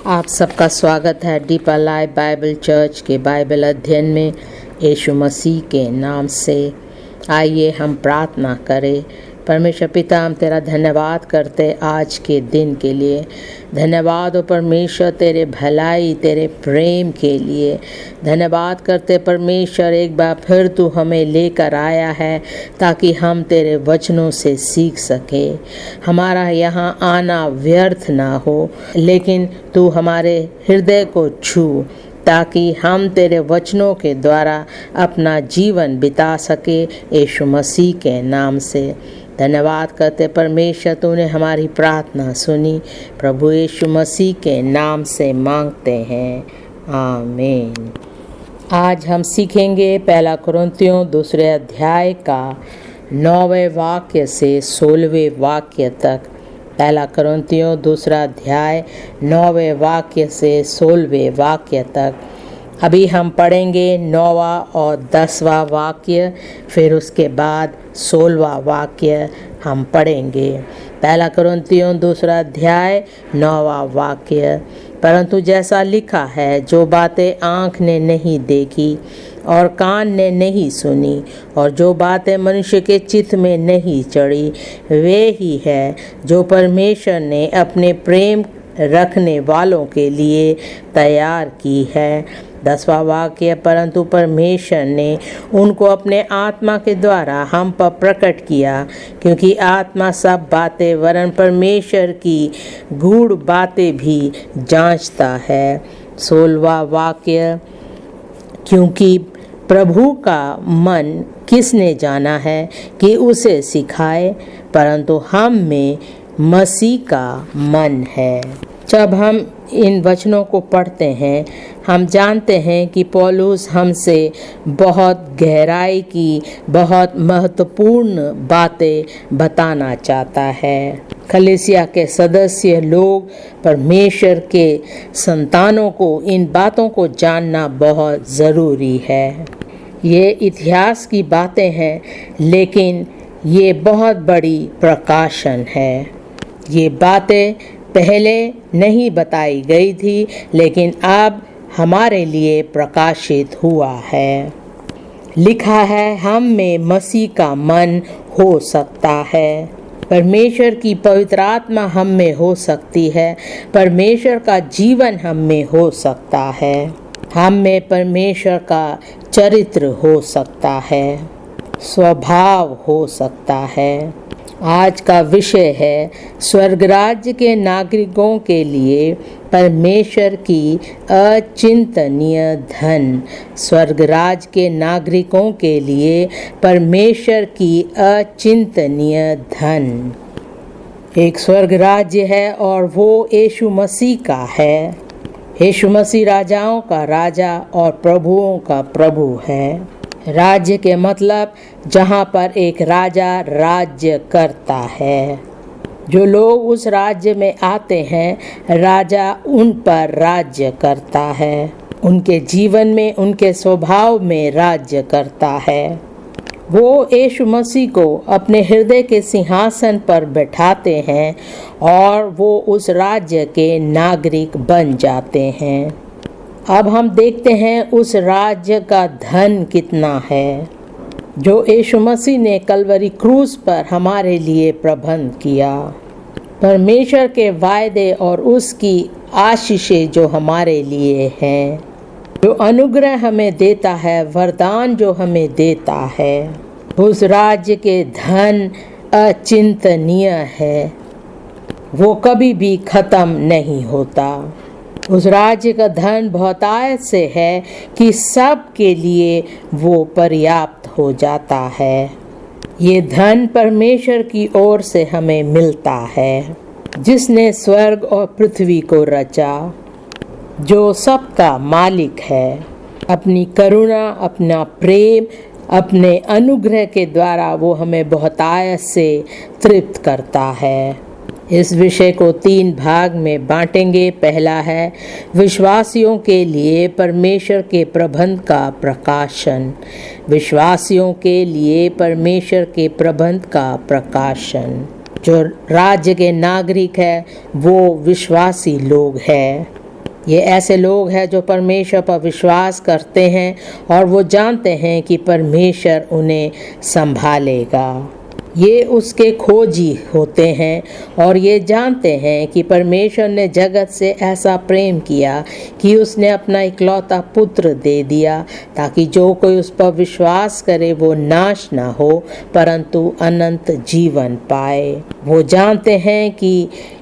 आप सबका स्वागत है डीपर लाइफ बाइबल चर्च के बाइबल अध्ययन में। यीशु मसीह के नाम से आइए हम प्रार्थना करें। परमेश्वर पिता, हम तेरा धन्यवाद करते आज के दिन के लिए। धन्यवाद हो परमेश्वर तेरे भलाई, तेरे प्रेम के लिए। धन्यवाद करते परमेश्वर, एक बार फिर तू हमें लेकर आया है ताकि हम तेरे वचनों से सीख सके। हमारा यहाँ आना व्यर्थ ना हो, लेकिन तू हमारे हृदय को छू ताकि हम तेरे वचनों के द्वारा अपना जीवन बिता सके। यीशु मसीह के नाम से धन्यवाद करते परमेश्वर, तूने हमारी प्रार्थना सुनी। प्रभु यीशु मसीह के नाम से मांगते हैं, आमीन। आज हम सीखेंगे पहला कुरिन्थियों 2 अध्याय का 9वें वाक्य से 16वें वाक्य तक। पहला कुरिन्थियों 2 अध्याय 9वें वाक्य से 16वें वाक्य तक। अभी हम पढ़ेंगे 9वां और 10वां वाक्य, फिर उसके बाद 16वां वाक्य हम पढ़ेंगे। पहला कुरिन्थियों 2 अध्याय 9वां वाक्य। परंतु जैसा लिखा है, जो बातें आँख ने नहीं देखी और कान ने नहीं सुनी और जो बातें मनुष्य के चित्त में नहीं चढ़ी, वे ही है जो परमेश्वर ने अपने प्रेम रखने वालों के लिए तैयार की है। 10वां वाक्य। परंतु परमेश्वर ने उनको अपने आत्मा के द्वारा हम पर प्रकट किया, क्योंकि आत्मा सब बातें वरन परमेश्वर की गूढ़ बातें भी जांचता है। 16वां वाक्य। क्योंकि प्रभु का मन किसने जाना है कि उसे सिखाए, परंतु हम में मसीह का मन है। जब हम इन वचनों को पढ़ते हैं, हम जानते हैं कि पौलुस हमसे बहुत गहराई की, बहुत महत्वपूर्ण बातें बताना चाहता है। कलीसिया के सदस्य लोग, परमेश्वर के संतानों को इन बातों को जानना बहुत ज़रूरी है। ये इतिहास की बातें हैं, लेकिन ये बहुत बड़ी प्रकाशन है। ये बातें पहले नहीं बताई गई थी, लेकिन अब हमारे लिए प्रकाशित हुआ है। लिखा है, हम में मसीह का मन हो सकता है। परमेश्वर की पवित्र आत्मा हम में हो सकती है। परमेश्वर का जीवन हम में हो सकता है। हम में परमेश्वर का चरित्र हो सकता है, स्वभाव हो सकता है। आज का विषय है स्वर्ग राज्य के नागरिकों के लिए परमेश्वर की अचिंतनीय धन। स्वर्ग राज्य के नागरिकों के लिए परमेश्वर की अचिंतनीय धन। एक स्वर्ग राज्य है और वो यीशु मसीह का है। यीशु मसीह राजाओं का राजा और प्रभुओं का प्रभु है। राज्य के मतलब जहाँ पर एक राजा राज्य करता है। जो लोग उस राज्य में आते हैं, राजा उन पर राज्य करता है। उनके जीवन में, उनके स्वभाव में राज्य करता है। वो यीशु मसीह को अपने हृदय के सिंहासन पर बैठाते हैं और वो उस राज्य के नागरिक बन जाते हैं। अब हम देखते हैं उस राज्य का धन कितना है, जो यीशु मसीह ने कलवरी क्रूस पर हमारे लिए प्रबंध किया। परमेश्वर के वायदे और उसकी आशीषें जो हमारे लिए हैं, जो अनुग्रह हमें देता है, वरदान जो हमें देता है, उस राज्य के धन अचिंतनीय है। वो कभी भी खत्म नहीं होता। उस राज्य का धन बहुतायत से है कि सब के लिए वो पर्याप्त हो जाता है। ये धन परमेश्वर की ओर से हमें मिलता है, जिसने स्वर्ग और पृथ्वी को रचा, जो सबका मालिक है। अपनी करुणा, अपना प्रेम, अपने अनुग्रह के द्वारा वो हमें बहुतायत से तृप्त करता है। इस विषय को 3 भाग में बांटेंगे। पहला है विश्वासियों के लिए परमेश्वर के प्रबंध का प्रकाशन। विश्वासियों के लिए परमेश्वर के प्रबंध का प्रकाशन। जो राज्य के नागरिक है वो विश्वासी लोग हैं। ये ऐसे लोग हैं जो परमेश्वर पर विश्वास करते हैं और वो जानते हैं कि परमेश्वर उन्हें संभालेगा। ये उसके खोजी होते हैं और ये जानते हैं कि परमेश्वर ने जगत से ऐसा प्रेम किया कि उसने अपना इकलौता पुत्र दे दिया, ताकि जो कोई उस पर विश्वास करे वो नाश ना हो परंतु अनंत जीवन पाए। वो जानते हैं कि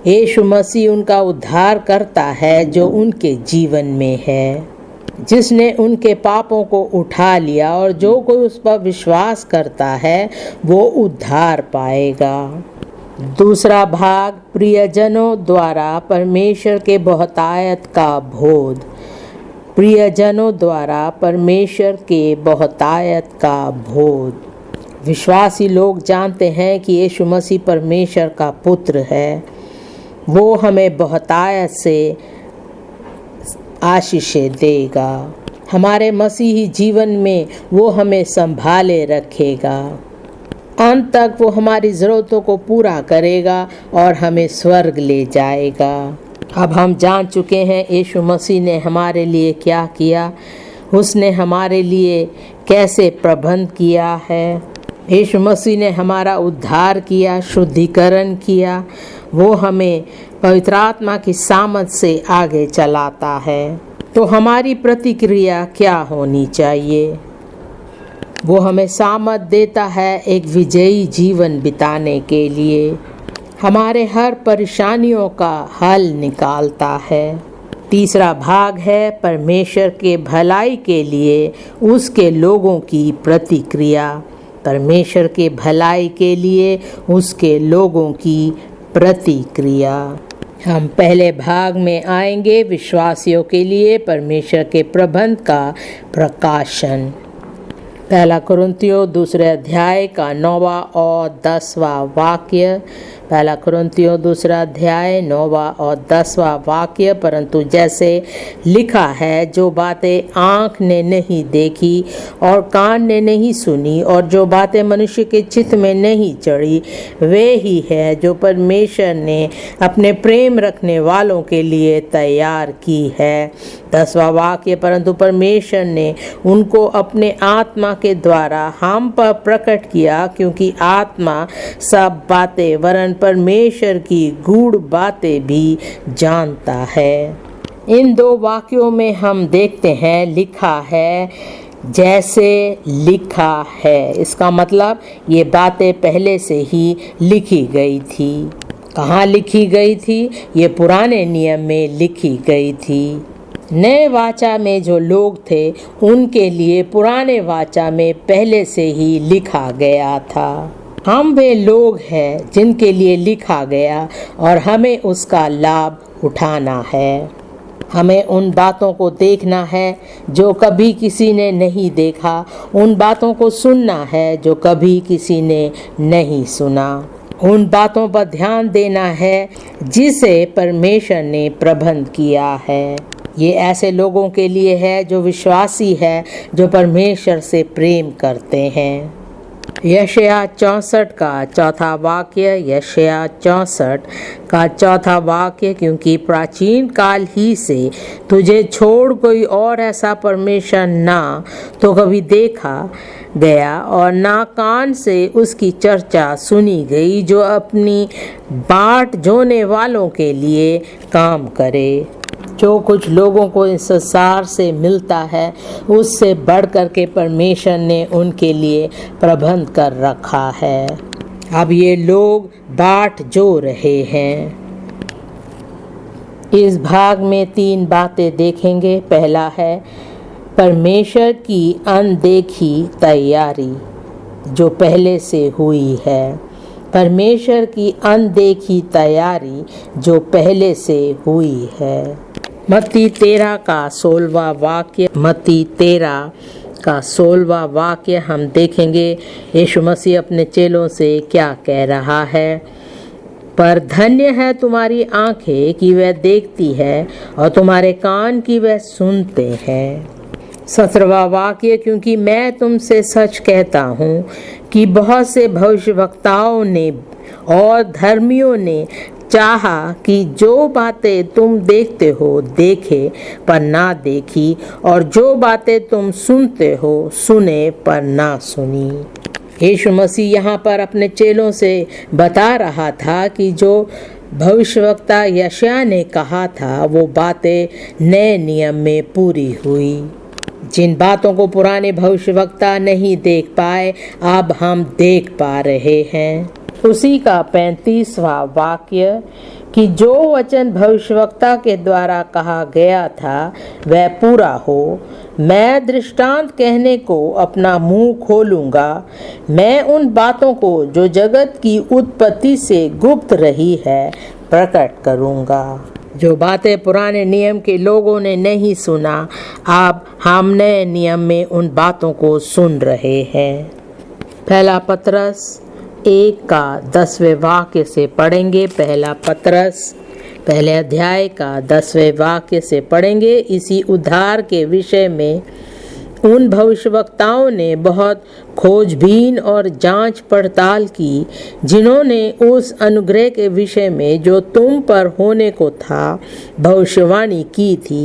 यीशु मसीह उनका उद्धार करता है जो उनके जीवन में है, जिसने उनके पापों को उठा लिया, और जो कोई उस पर विश्वास करता है वो उद्धार पाएगा। दूसरा भाग, प्रियजनों द्वारा परमेश्वर के बहुतायत का बोध। प्रियजनों द्वारा परमेश्वर के बहुतायत का बोध। विश्वासी लोग जानते हैं कि यीशु मसीह परमेश्वर का पुत्र है। वो हमें बहुतायत से आशीषें देगा। हमारे मसीही जीवन में वो हमें संभाले रखेगा। अंत तक वो हमारी ज़रूरतों को पूरा करेगा और हमें स्वर्ग ले जाएगा। अब हम जान चुके हैं यीशु मसीह ने हमारे लिए क्या किया, उसने हमारे लिए कैसे प्रबंध किया है। यीशु मसीह ने हमारा उद्धार किया, शुद्धिकरण किया। वो हमें पवित्र आत्मा की सामर्थ से आगे चलाता है। तो हमारी प्रतिक्रिया क्या होनी चाहिए? वो हमें सामर्थ देता है एक विजयी जीवन बिताने के लिए। हमारे हर परेशानियों का हल निकालता है। तीसरा भाग है परमेश्वर के भलाई के लिए उसके लोगों की प्रतिक्रिया। परमेश्वर के भलाई के लिए उसके लोगों की प्रतिक्रिया। हम पहले भाग में आएंगे, विश्वासियों के लिए परमेश्वर के प्रबंध का प्रकाशन। पहला कुरिन्थियों दूसरे अध्याय का 9वां और 10वां वाक्य। पहला कुरिन्थियों दूसरा अध्याय 9वां और 10वां वाक्य। परंतु जैसे लिखा है, जो बातें आँख ने नहीं देखी और कान ने नहीं सुनी और जो बातें मनुष्य के चित्त में नहीं चढ़ी, वे ही है जो परमेश्वर ने अपने प्रेम रखने वालों के लिए तैयार की है। 10वां वाक्य, परंतु परमेश्वर ने उनको अपने आत्मा के द्वारा हम पर प्रकट किया, क्योंकि आत्मा सब बातें वरन परमेश्वर की गूढ़ बातें भी जानता है। इन दो वाक्यों में हम देखते हैं लिखा है जैसे लिखा है। इसका मतलब ये बातें पहले से ही लिखी गई थी। कहाँ लिखी गई थी? ये पुराने नियम में लिखी गई थी। नए वाचा में जो लोग थे उनके लिए पुराने वाचा में पहले से ही लिखा गया था। हम वे लोग हैं जिनके लिए लिखा गया और हमें उसका लाभ उठाना है। हमें उन बातों को देखना है जो कभी किसी ने नहीं देखा, उन बातों को सुनना है जो कभी किसी ने नहीं सुना, उन बातों पर ध्यान देना है जिसे परमेश्वर ने प्रबंध किया है। ये ऐसे लोगों के लिए है जो विश्वासी है, जो परमेश्वर से प्रेम करते हैं। यशायाह 64 का चौथा वाक्य। यशायाह 64 का चौथा वाक्य, क्योंकि प्राचीन काल ही से तुझे छोड़ कोई और ऐसा परमेश्वर ना तो कभी देखा गया और ना कान से उसकी चर्चा सुनी गई, जो अपनी बाट जोने वालों के लिए काम करे। जो कुछ लोगों को इस संसार से मिलता है उससे बढ़ कर के परमेश्वर ने उनके लिए प्रबंध कर रखा है। अब ये लोग बाट जो रहे हैं। इस भाग में 3 बातें देखेंगे। पहला है परमेश्वर की अनदेखी तैयारी जो पहले से हुई है। परमेश्वर की अनदेखी तैयारी जो पहले से हुई है। मत्ती 13 का 16वां वाक्य। मत्ती 13 का 16वां वाक्य हम देखेंगे यीशु मसीह अपने चेलों से क्या कह रहा है। पर धन्य है तुम्हारी आंखें कि वह देखती है और तुम्हारे कान की वह सुनते हैं। 17वां वाक्य, क्योंकि मैं तुमसे सच कहता हूँ कि बहुत से भविष्यवक्ताओं ने और धर्मियों ने चाहा कि जो बातें तुम देखते हो देखे पर ना देखी, और जो बातें तुम सुनते हो सुने पर ना सुनी। यीशु मसीह यहाँ पर अपने चेलों से बता रहा था कि जो भविष्यवक्ता यशायाह ने कहा था वो बातें नए नियम में पूरी हुई। जिन बातों को पुराने भविष्यवक्ता नहीं देख पाए अब हम देख पा रहे हैं। उसी का 35वां वाक्य कि जो वचन भविष्यवक्ता के द्वारा कहा गया था वह पूरा हो। मैं दृष्टांत कहने को अपना मुंह खोलूंगा, मैं उन बातों को जो जगत की उत्पत्ति से गुप्त रही है प्रकट करूंगा। जो बातें पुराने नियम के लोगों ने नहीं सुना अब हम नए नियम में उन बातों को सुन रहे हैं। पहला पतरस 1 का 10वें वाक्य से पढ़ेंगे। पहला पतरस पहले अध्याय का 10वें वाक्य से पढ़ेंगे। इसी उद्धार के विषय में उन भविष्यवक्ताओं ने बहुत खोजबीन और जांच पड़ताल की, जिन्होंने उस अनुग्रह के विषय में जो तुम पर होने को था भविष्यवाणी की थी।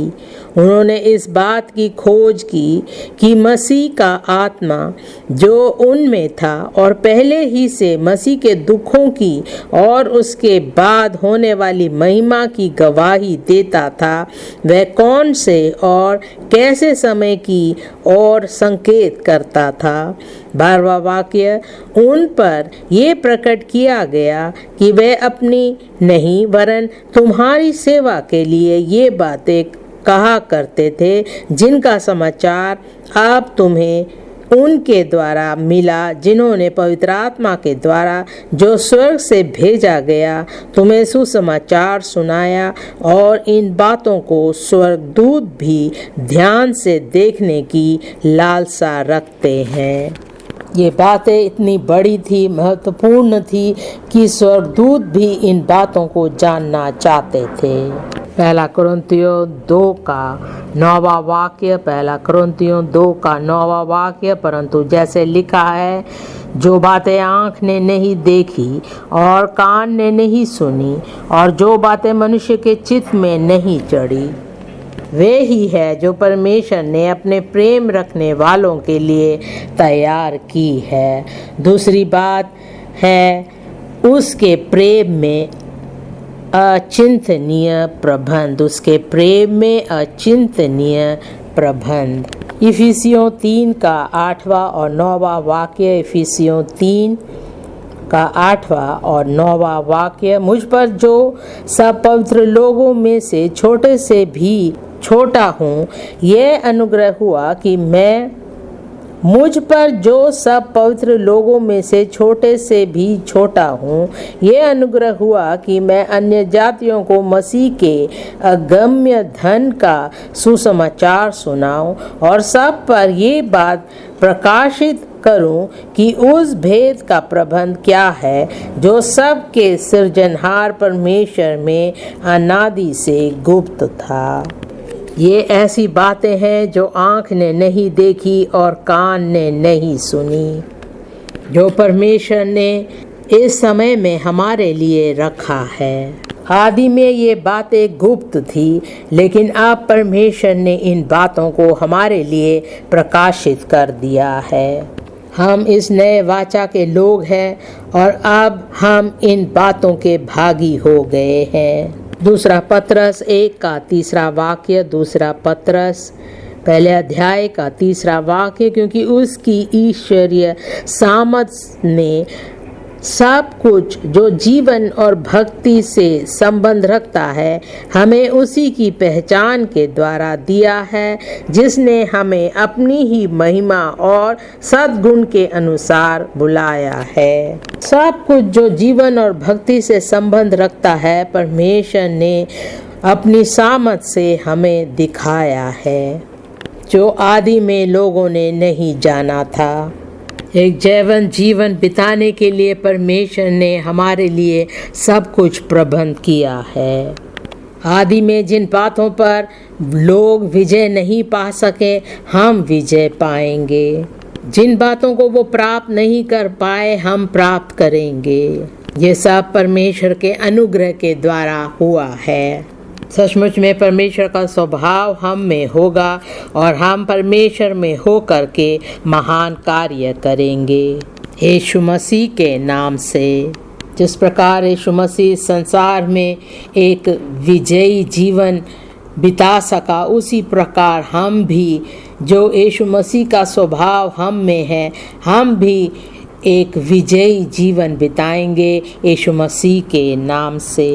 उन्होंने इस बात की खोज की कि मसीह का आत्मा जो उनमें था और पहले ही से मसीह के दुखों की और उसके बाद होने वाली महिमा की गवाही देता था, वह कौन से और कैसे समय की और संकेत करता था। 12वां वाक्य उन पर ये प्रकट किया गया कि वे अपनी नहीं वरन तुम्हारी सेवा के लिए ये बातें कहा करते थे, जिनका समाचार अब तुम्हें उनके द्वारा मिला, जिन्होंने पवित्र आत्मा के द्वारा जो स्वर्ग से भेजा गया तुम्हें सुसमाचार सुनाया। और इन बातों को स्वर्गदूत भी ध्यान से देखने की लालसा रखते हैं। ये बातें इतनी बड़ी थी, महत्वपूर्ण थी कि स्वर्गदूत भी इन बातों को जानना चाहते थे। पहला कुरिन्थियों 2 का 9वां वाक्य। पहला कुरिन्थियों 2 का 9वां वाक्य। परंतु जैसे लिखा है, जो बातें आँख ने नहीं देखी और कान ने नहीं सुनी और जो बातें मनुष्य के चित्त में नहीं चढ़ी, वे ही है जो परमेश्वर ने अपने प्रेम रखने वालों के लिए तैयार की है। दूसरी बात है उसके प्रेम में अचिंतनीय प्रबंध, उसके प्रेम में अचिंतनीय प्रबंध। इफिसियों 3 का 8वां और 9वां वाक्य। इफिसियों 3 का 8वां और 9वां वाक्य। मुझ पर जो सब पवित्र लोगों में से छोटे से भी छोटा हूँ, यह अनुग्रह हुआ कि मैं मुझ पर जो सब पवित्र लोगों में से छोटे से भी छोटा हूँ, यह अनुग्रह हुआ कि मैं अन्य जातियों को मसीह के अगम्य धन का सुसमाचार सुनाऊं और सब पर ये बात प्रकाशित करूं कि उस भेद का प्रबंध क्या है जो सब के सृजनहार परमेश्वर में अनादि से गुप्त था। ये ऐसी बातें हैं जो आँख ने नहीं देखी और कान ने नहीं सुनी, जो परमेश्वर ने इस समय में हमारे लिए रखा है। आदि में ये बातें गुप्त थी, लेकिन अब परमेश्वर ने इन बातों को हमारे लिए प्रकाशित कर दिया है। हम इस नए वाचा के लोग हैं और अब हम इन बातों के भागी हो गए हैं। दूसरा पतरस 1 का 3रा वाक्य। दूसरा पतरस पहले अध्याय का 3रा वाक्य। क्योंकि उसकी ईश्वरीय सामर्थ्य ने सब कुछ जो जीवन और भक्ति से संबंध रखता है हमें उसी की पहचान के द्वारा दिया है, जिसने हमें अपनी ही महिमा और सद्गुण के अनुसार बुलाया है। सब कुछ जो जीवन और भक्ति से संबंध रखता है परमेश्वर ने अपनी सामर्थ्य से हमें दिखाया है, जो आदि में लोगों ने नहीं जाना था। एक जैवन जीवन बिताने के लिए परमेश्वर ने हमारे लिए सब कुछ प्रबंध किया है। आदि में जिन बातों पर लोग विजय नहीं पा सके, हम विजय पाएंगे। जिन बातों को वो प्राप्त नहीं कर पाए, हम प्राप्त करेंगे। ये सब परमेश्वर के अनुग्रह के द्वारा हुआ है। सचमुच में परमेश्वर का स्वभाव हम में होगा और हम परमेश्वर में होकर के महान कार्य करेंगे। यीशु मसीह के नाम से जिस प्रकार यीशु मसीह संसार में एक विजयी जीवन बिता सका, उसी प्रकार हम भी, जो यीशु मसीह का स्वभाव हम में है, हम भी एक विजयी जीवन बिताएंगे यीशु मसीह के नाम से।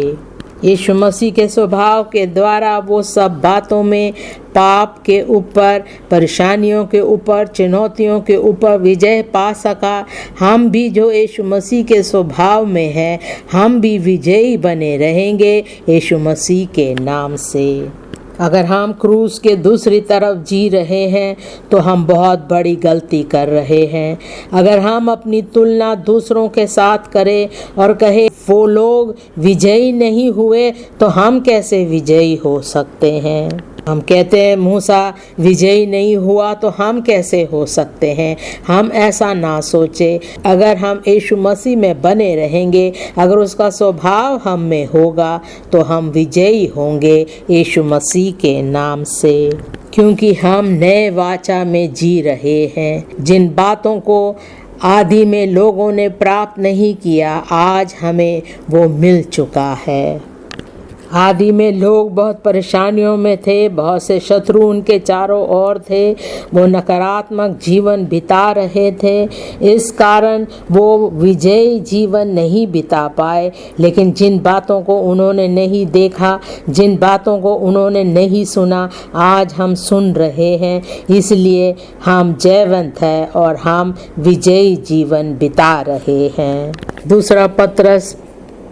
यीशु मसीह के स्वभाव के द्वारा वो सब बातों में, पाप के ऊपर, परेशानियों के ऊपर, चुनौतियों के ऊपर विजय पा सका। हम भी जो यीशु मसीह के स्वभाव में है, हम भी विजयी बने रहेंगे यीशु मसीह के नाम से। अगर हम क्रूस के दूसरी तरफ जी रहे हैं तो हम बहुत बड़ी गलती कर रहे हैं। अगर हम अपनी तुलना दूसरों के साथ करें और कहें वो लोग विजयी नहीं हुए तो हम कैसे विजयी हो सकते हैं। हम कहते हैं मूसा विजयी नहीं हुआ तो हम कैसे हो सकते हैं। हम ऐसा ना सोचे। अगर हम यीशु मसीह में बने रहेंगे, अगर उसका स्वभाव हम में होगा तो हम विजयी होंगे यीशु मसीह के नाम से, क्योंकि हम नए वाचा में जी रहे हैं। जिन बातों को आदि में लोगों ने प्राप्त नहीं किया, आज हमें वो मिल चुका है। आदि में लोग बहुत परेशानियों में थे, बहुत से शत्रु उनके चारों ओर थे, वो नकारात्मक जीवन बिता रहे थे। इस कारण वो विजयी जीवन नहीं बिता पाए। लेकिन जिन बातों को उन्होंने नहीं देखा, जिन बातों को उन्होंने नहीं सुना, आज हम सुन रहे हैं। इसलिए हम जयवंत हैं और हम विजयी जीवन बिता रहे हैं। दूसरा पत्रस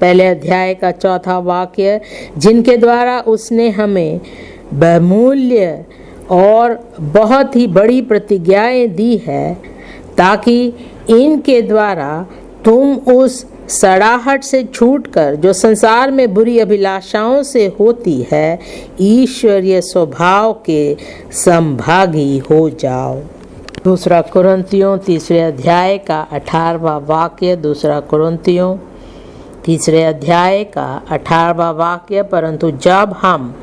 पहले अध्याय का 4था वाक्य, जिनके द्वारा उसने हमें बहुमूल्य और बहुत ही बड़ी प्रतिज्ञाएं दी है, ताकि इनके द्वारा तुम उस सड़ाहट से छूटकर जो संसार में बुरी अभिलाषाओं से होती है, ईश्वरीय स्वभाव के संभागी हो जाओ। दूसरा कुरिन्थियों 3 अध्याय का 18वां वाक्य। दूसरा कुरिन्थियों 3 अध्याय का 18वां वाक्य, परंतु जब हम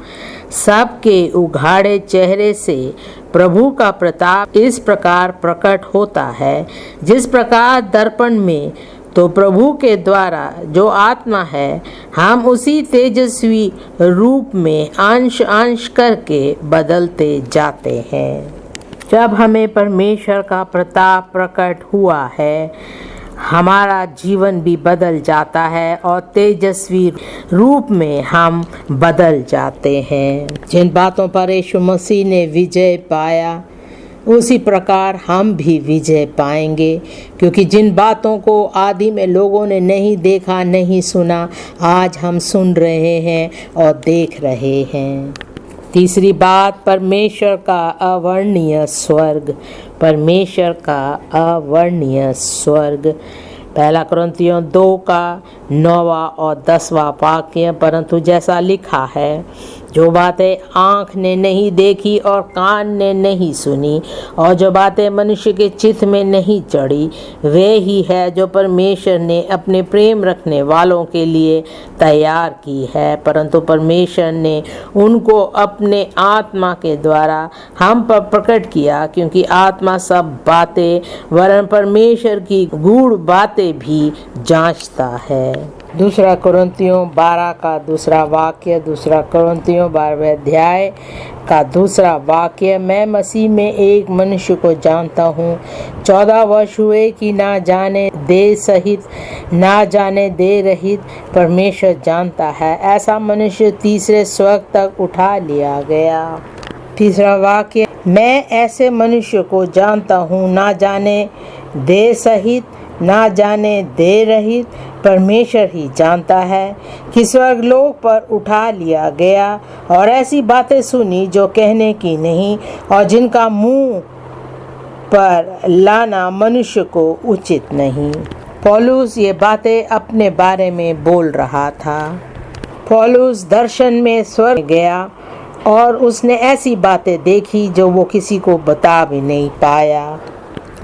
सबके उघाड़े चेहरे से प्रभु का प्रताप इस प्रकार प्रकट होता है, जिस प्रकार दर्पण में, तो प्रभु के द्वारा जो आत्मा है, हम उसी तेजस्वी रूप में अंश अंश करके बदलते जाते हैं। जब हमें परमेश्वर का प्रताप प्रकट हुआ है, हमारा जीवन भी बदल जाता है और तेजस्वी रूप में हम बदल जाते हैं। जिन बातों पर यीशु मसीह ने विजय पाया, उसी प्रकार हम भी विजय पाएंगे, क्योंकि जिन बातों को आदि में लोगों ने नहीं देखा, नहीं सुना, आज हम सुन रहे हैं और देख रहे हैं। तीसरी बात, परमेश्वर का अवर्णनीय स्वर्ग। परमेश्वर का अवर्णनीय स्वर्ग। पहला कुरिन्थियों 2 का 9वां और 10वां वाक्य, परंतु जैसा लिखा है, जो बातें आँख ने नहीं देखी और कान ने नहीं सुनी, और जो बातें मनुष्य के चित्त में नहीं चढ़ी, वे ही है जो परमेश्वर ने अपने प्रेम रखने वालों के लिए तैयार की है। परंतु परमेश्वर ने उनको अपने आत्मा के द्वारा हम पर प्रकट किया, क्योंकि आत्मा सब बातें वरन परमेश्वर की गूढ़ बातें भी जांचता है। दूसरा कुरिन्थियों 12 का 2 वाक्य। दूसरा कुरिन्थियों 12वें अध्याय का 2 वाक्य, मैं मसीह में एक मनुष्य को जानता हूँ, 14 वर्ष हुए कि ना जाने दे सहित ना जाने दे रहित परमेश्वर जानता है, ऐसा मनुष्य तीसरे स्वर्ग तक उठा लिया गया। तीसरा वाक्य, मैं ऐसे मनुष्य को जानता हूँ, ना जाने दे सहित ना जाने दे रहित परमेश्वर ही जानता है, कि स्वर्गलोक पर उठा लिया गया, और ऐसी बातें सुनी जो कहने की नहीं और जिनका मुंह पर लाना मनुष्य को उचित नहीं। पौलुस ये बातें अपने बारे में बोल रहा था। पौलुस दर्शन में स्वर्ग गया और उसने ऐसी बातें देखी जो वो किसी को बता भी नहीं पाया।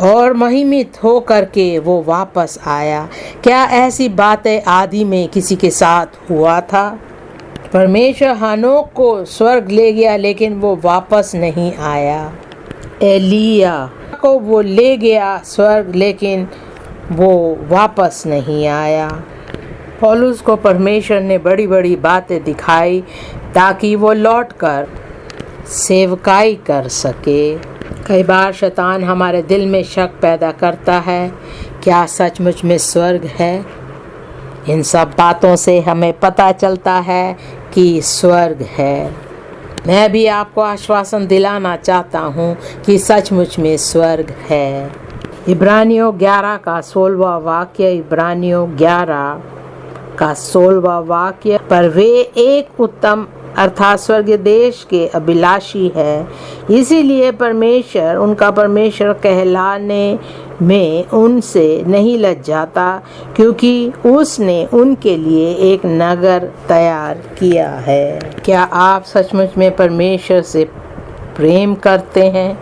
और महिमित हो करके वो वापस आया। क्या ऐसी बातें आदि में किसी के साथ हुआ था? परमेश्वर हनोक को स्वर्ग ले गया लेकिन वो वापस नहीं आया। एलिया को वो ले गया स्वर्ग लेकिन वो वापस नहीं आया। पौलुस को परमेश्वर ने बड़ी बड़ी बातें दिखाई ताकि वो लौटकर सेवकाई कर सके। कई बार शैतान हमारे दिल में शक पैदा करता है, क्या सचमुच में स्वर्ग है? इन सब बातों से हमें पता चलता है कि स्वर्ग है। मैं भी आपको आश्वासन दिलाना चाहता हूँ कि सचमुच में स्वर्ग है। इब्रानियों 11 का 16वां वाक्य, इब्रानियों 11 का 16वां वाक्य, पर वे एक उत्तम अर्थात स्वर्गीय देश के अभिलाषी है, इसीलिए परमेश्वर उनका परमेश्वर कहलाने में उनसे नहीं लज्जाता, क्योंकि उसने उनके लिए एक नगर तैयार किया है। क्या आप सचमुच में परमेश्वर से प्रेम करते हैं?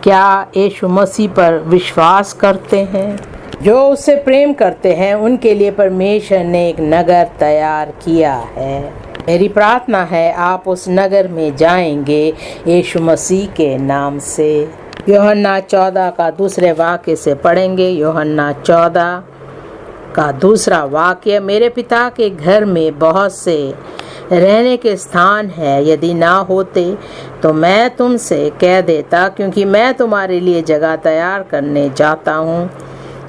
क्या यीशु मसीह पर विश्वास करते हैं? जो उससे प्रेम करते हैं उनके लिए परमेश्वर ने एक नगर तैयार किया है। मेरी प्रार्थना है आप उस नगर में जाएंगे यीशु मसीह के नाम से। यूहन्ना 14 का दूसरे वाक्य से पढ़ेंगे। यूहन्ना 14 का दूसरा वाक्य, मेरे पिता के घर में बहुत से रहने के स्थान है, यदि ना होते तो मैं तुमसे कह देता, क्योंकि मैं तुम्हारे लिए जगह तैयार करने जाता हूँ।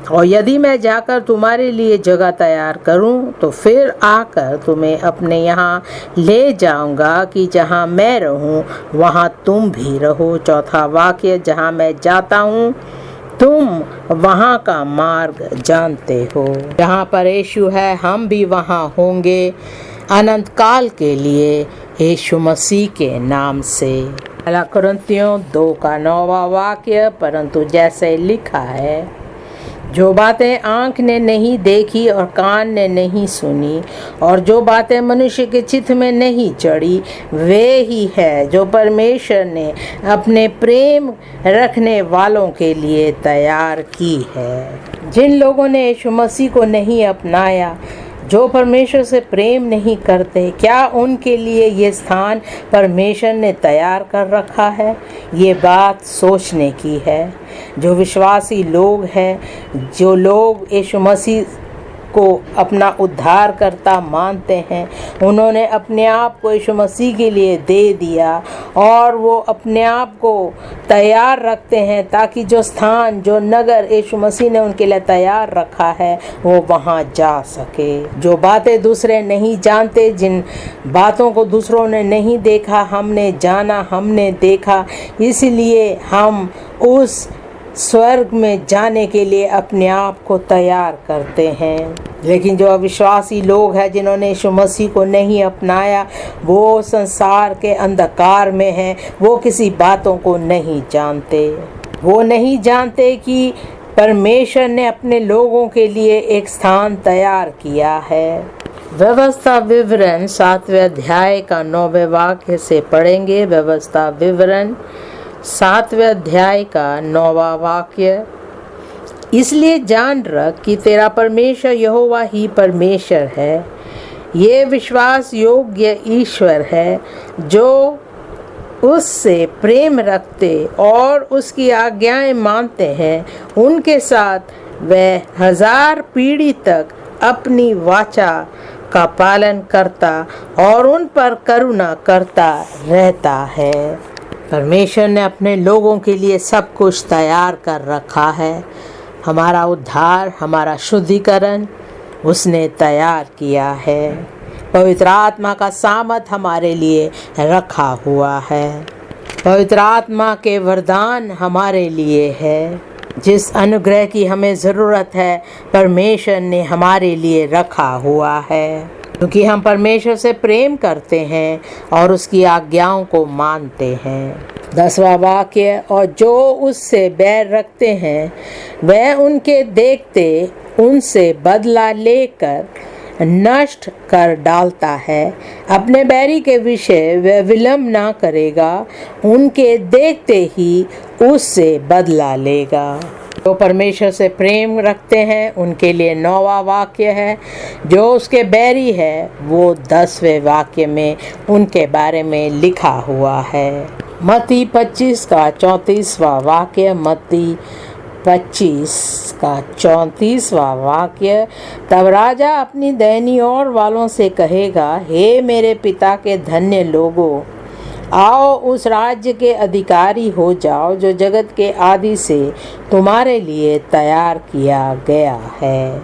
और यदि मैं जाकर तुम्हारे लिए जगह तैयार करूं तो फिर आकर तुम्हें अपने यहाँ ले जाऊंगा कि जहाँ मैं रहूं वहाँ तुम भी रहो। चौथा वाक्य, जहाँ मैं जाता हूँ तुम वहाँ का मार्ग जानते हो। जहाँ पर यीशु है हम भी वहाँ होंगे अनंत काल के लिए यीशु मसीह के नाम से। पहला कुरिन्थियों 2 का 9वां वाक्य, परंतु जैसे लिखा है, जो बातें आँख ने नहीं देखी और कान ने नहीं सुनी और जो बातें मनुष्य के चित्त में नहीं चढ़ी, वे ही है जो परमेश्वर ने अपने प्रेम रखने वालों के लिए तैयार की है। जिन लोगों ने यीशु मसीह को नहीं अपनाया, जो परमेश्वर से प्रेम नहीं करते, क्या उनके लिए ये स्थान परमेश्वर ने तैयार कर रखा है? ये बात सोचने की है। जो विश्वासी लोग हैं, जो लोग यीशु मसीह को अपना उद्धारकर्ता मानते हैं, उन्होंने अपने आप को यीशु मसीह के लिए दे दिया और वो अपने आप को तैयार रखते हैं ताकि जो स्थान, जो नगर यीशु मसीह ने उनके लिए तैयार रखा है वो वहाँ जा सके। जो बातें दूसरे नहीं जानते, जिन बातों को दूसरों ने नहीं देखा, हमने जाना, हमने देखा, इसलिए हम उस स्वर्ग में जाने के लिए अपने आप को तैयार करते हैं। लेकिन जो अविश्वासी लोग हैं, जिन्होंने यीशु मसीह को नहीं अपनाया, वो संसार के अंधकार में हैं, वो किसी बातों को नहीं जानते। वो नहीं जानते कि परमेश्वर ने अपने लोगों के लिए एक स्थान तैयार किया है। व्यवस्था विवरण 7वें अध्याय का 9वें वाक्य से पढ़ेंगे। व्यवस्था विवरण 7वें अध्याय का 9वां वाक्य, इसलिए जान रख कि तेरा परमेश्वर यहोवा ही परमेश्वर है। ये विश्वास योग्य ईश्वर है जो उससे प्रेम रखते और उसकी आज्ञाएं मानते हैं, उनके साथ वह 1000 पीढ़ी तक अपनी वाचा का पालन करता और उन पर करुणा करता रहता है। परमेश्वर ने अपने लोगों के लिए सब कुछ तैयार कर रखा है। हमारा उद्धार, हमारा शुद्धिकरण उसने तैयार किया है। पवित्र आत्मा का सामर्थ हमारे लिए रखा हुआ है। पवित्र आत्मा के वरदान हमारे लिए है। जिस अनुग्रह की हमें ज़रूरत है, परमेश्वर ने हमारे लिए रखा हुआ है, क्योंकि हम परमेश्वर से प्रेम करते हैं और उसकी आज्ञाओं को मानते हैं। 10वां वाक्य, और जो उससे बैर रखते हैं वह उनके देखते उनसे बदला लेकर नष्ट कर डालता है। अपने बैरी के विषय वह विलंब ना करेगा, उनके देखते ही उससे बदला लेगा। जो परमेश्वर से प्रेम रखते हैं उनके लिए 9वां वाक्य है। जो उसके बैरी है वो 10वें वाक्य में उनके बारे में लिखा हुआ है। मत्ती 25 का 34वां वाक्य, मत्ती 25 का 34वां वाक्य। तब राजा अपनी दाहिनी ओर वालों से कहेगा, हे मेरे पिता के धन्य लोगों, आओ उस राज्य के अधिकारी हो जाओ जो जगत के आदि से तुम्हारे लिए तैयार किया गया है।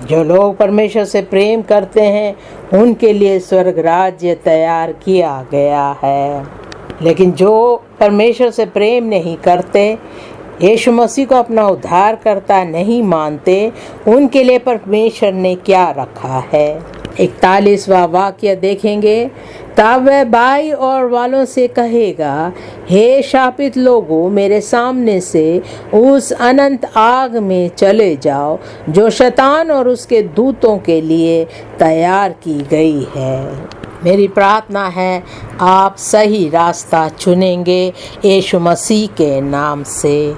जो लोग परमेश्वर से प्रेम करते हैं उनके लिए स्वर्ग राज्य तैयार किया गया है। लेकिन जो परमेश्वर से प्रेम नहीं करते, यीशु मसीह को अपना उद्धारकर्ता नहीं मानते, उनके लिए परमेश्वर ने क्या रखा है। 41वां वाक्य देखेंगे। तब वह बाई और वालों से कहेगा, हे शापित लोगों, मेरे सामने से उस अनंत आग में चले जाओ जो शैतान और उसके दूतों के लिए तैयार की गई है। मेरी प्रार्थना है आप सही रास्ता चुनेंगे यीशु मसीह के नाम से।